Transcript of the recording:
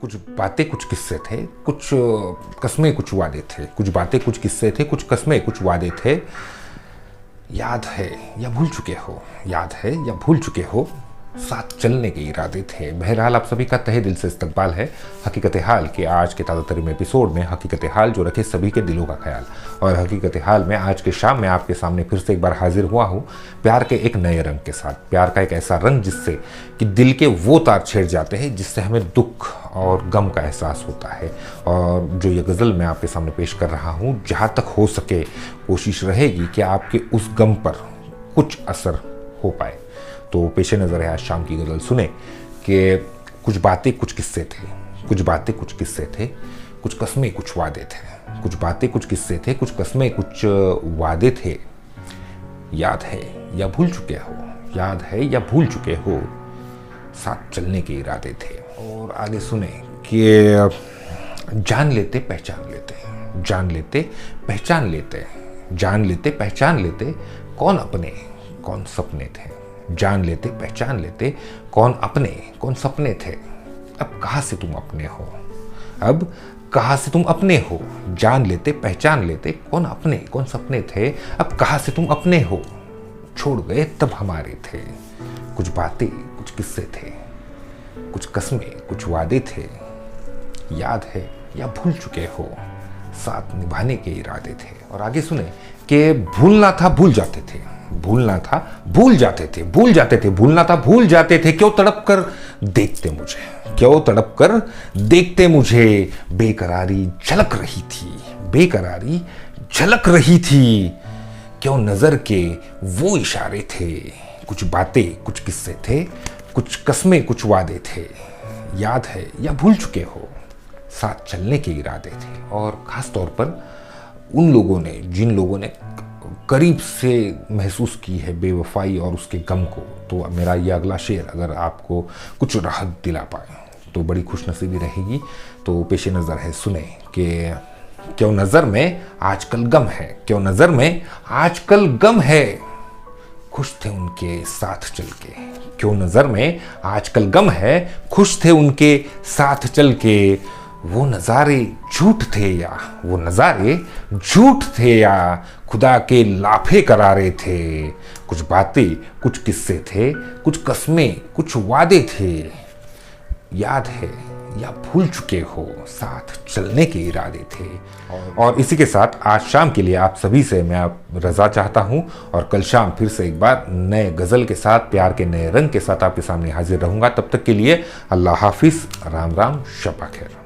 कुछ बातें कुछ किस्से थे, कुछ कस्में कुछ वादे थे। कुछ बातें कुछ किस्से थे, कुछ कस्में कुछ वादे थे। याद है या भूल चुके हो, याद है या भूल चुके हो, साथ चलने के इरादे थे। बहरहाल आप सभी का तहे दिल से इस्तकबाल है हकीकत हाल के आज के ताज़ा तरीन एपिसोड में। हकीकत हाल जो रखे सभी के दिलों का ख्याल। और हकीकत हाल में आज के शाम में आपके सामने फिर से एक बार हाजिर हुआ हूँ प्यार के एक नए रंग के साथ। प्यार का एक ऐसा रंग जिससे कि दिल के वो तार छेड़ जाते हैं जिससे हमें दुख और गम का एहसास होता है। और जो ये गज़ल मैं आपके सामने पेश कर रहा हूँ, जहाँ तक हो सके कोशिश रहेगी कि आपके उस गम पर कुछ असर हो पाए। तो पेशे नज़र है आज शाम की गज़ल सुने कि कुछ बातें कुछ किस्से थे, कुछ बातें कुछ किस्से थे, कुछ कस्में कुछ वादे थे। कुछ बातें कुछ किस्से थे, कुछ कस्में कुछ वादे थे। याद है या भूल चुके हो, याद है या भूल चुके हो, साथ चलने के इरादे थे। और आगे सुने कि जान लेते पहचान लेते, जान लेते पहचान लेते, जान लेते पहचान लेते, कौन अपने कौन सपने थे। जान लेते पहचान लेते, कौन अपने कौन सपने थे। अब कहाँ से तुम अपने हो, अब कहाँ से तुम अपने हो। जान लेते पहचान लेते, कौन अपने कौन सपने थे। अब कहाँ से तुम अपने हो, छोड़ गए तब हमारे थे। कुछ बातें कुछ किस्से थे, कुछ कस्में कुछ वादे थे। याद है या भूल चुके हो, साथ निभाने के इरादे थे। और आगे सुने कि भूलना था भूल जाते थे, भूलना था भूल जाते थे, भूल जाते थे, भूलना था भूल जाते थे। क्यों तड़प कर देखते मुझे, क्यों तड़प कर देखते मुझे। बेकरारी झलक रही थी, बेकरारी झलक रही थी। क्यों नजर के वो इशारे थे। कुछ बातें कुछ किस्से थे, कुछ कस्में कुछ वादे थे। याद है या भूल चुके हो, साथ चलने के इरादे थे। और खास तौर पर उन लोगों ने, जिन लोगों ने करीब से महसूस की है बेवफाई और उसके गम को, तो मेरा ये अगला शेर अगर आपको कुछ राहत दिला पाए तो बड़ी खुशनसीबी रहेगी। तो पेशे नज़र है सुने कि क्यों नज़र में आजकल गम है, क्यों नज़र में आजकल गम है, खुश थे उनके साथ चल के। क्यों नज़र में आजकल गम है, खुश थे उनके साथ चल के। वो नज़ारे झूठ थे या वो नज़ारे झूठ थे या खुदा के लाफे करारे थे। कुछ बातें कुछ किस्से थे, कुछ कस्में कुछ वादे थे। याद है या भूल चुके हो, साथ चलने के इरादे थे। और इसी के साथ आज शाम के लिए आप सभी से मैं रज़ा चाहता हूं। और कल शाम फिर से एक बार नए गज़ल के साथ, प्यार के नए रंग के साथ आपके सामने हाजिर रहूंगा। तब तक के लिए अल्लाह हाफिज़, राम राम, शब खैर।